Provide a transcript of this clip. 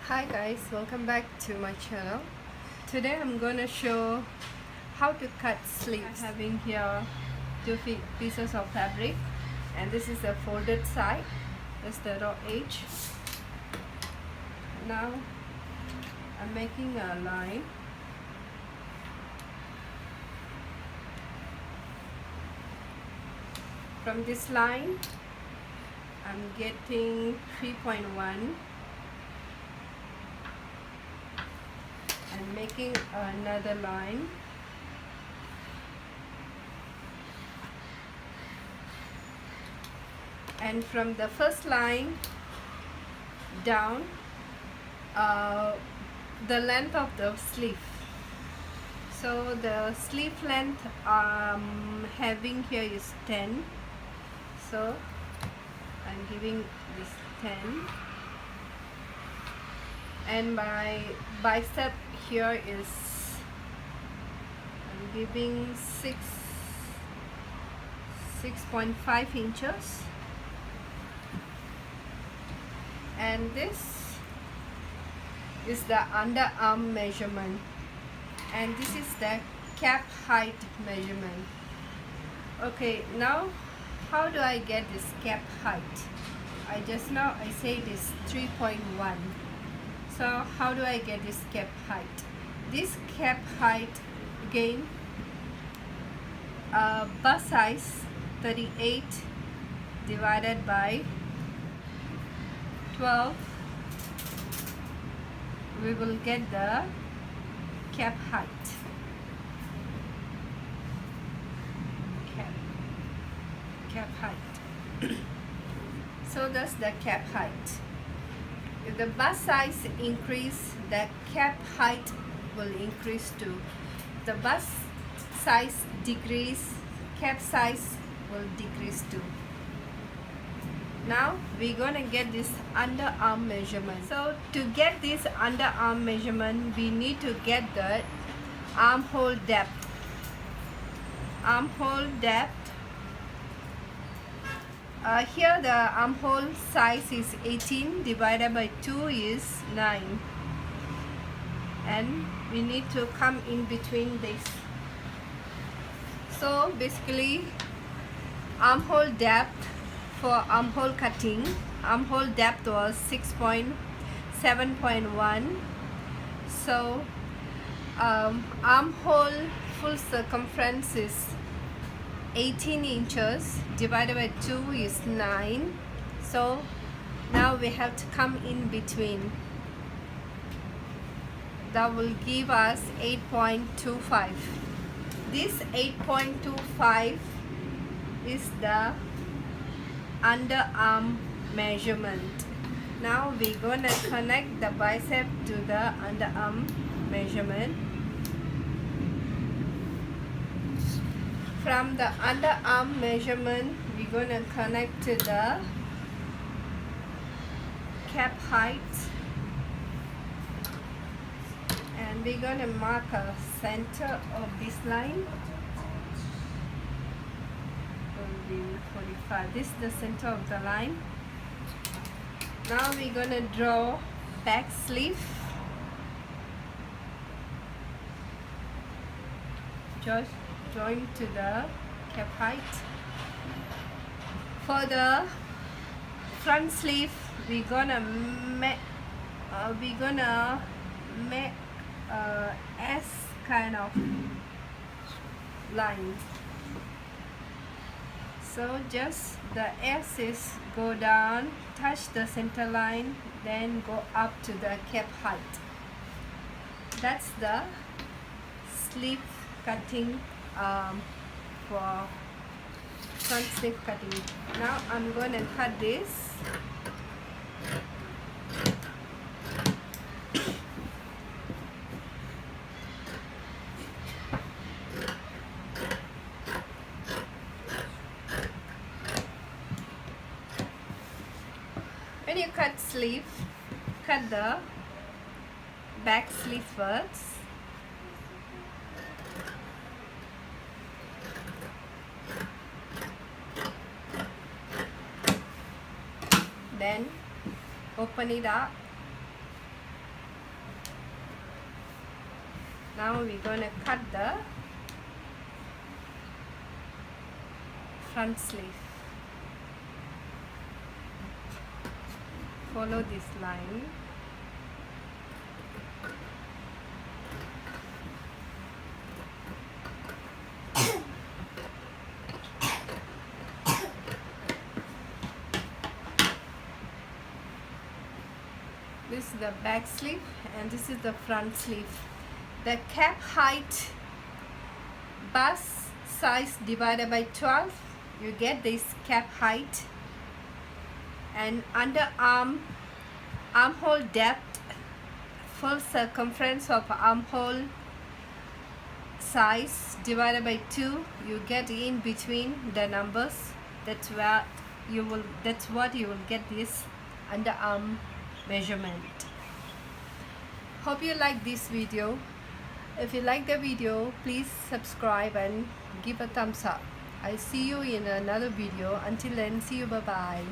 Hi guys, welcome back to my channel. Today I'm gonna show how to cut sleeves. I'm having here two pieces of fabric, and this is the folded side. That's the raw edge. Now I'm making a line. From this line I'm getting 3.1 and making another line. And from the first line down, the length of the sleeve. So the sleeve length having here is 10. So I'm giving this 10. And my bicep here is I'm giving 6.5 inches, and this is the underarm measurement, and this is the cap height measurement. Okay, now how do I get this cap height? I said it's 3.1. So how do I get this cap height? This cap height again, bust size 38 divided by 12, we will get the cap height. Cap height. So that's the cap height. If the bust size increase, the cap height will increase too. If the bust size decrease, cap size will decrease too. Now we're gonna get this underarm measurement. So to get this underarm measurement, we need to get the armhole depth. Armhole depth. Here the armhole size is 18, divided by 2 is 9, and we need to come in between this. So basically armhole depth for armhole cutting, armhole depth was 7.1. So armhole full circumference is 18 inches, divided by 2 is 9. So now we have to come in between. That will give us 8.25. This 8.25 is the underarm measurement. Now we're gonna connect the bicep to the underarm measurement. From the underarm measurement, we're going to connect to the cap height, and we're going to mark a center of this line. 45. This is the center of the line. Now we're going to draw back sleeve. Just join to the cap height. For the front sleeve, we're gonna make S kind of line. So just the S is go down, touch the center line, then go up to the cap height. That's the sleeve cutting for front sleeve cutting. Now I'm going to cut this. When you cut sleeve, cut the back sleeve first. Then open it up Now we're gonna cut the front sleeve. Follow this line. This is the back sleeve and this is the front sleeve. The cap height, bust size divided by 12, you get this cap height. And underarm, armhole depth, full circumference of armhole size divided by 2, you get in between the numbers. That's what you will get this underarm measurement. Hope you like this video. If you like the video, please subscribe and give a thumbs up. I'll see you in another video. Until then, see you. Bye bye.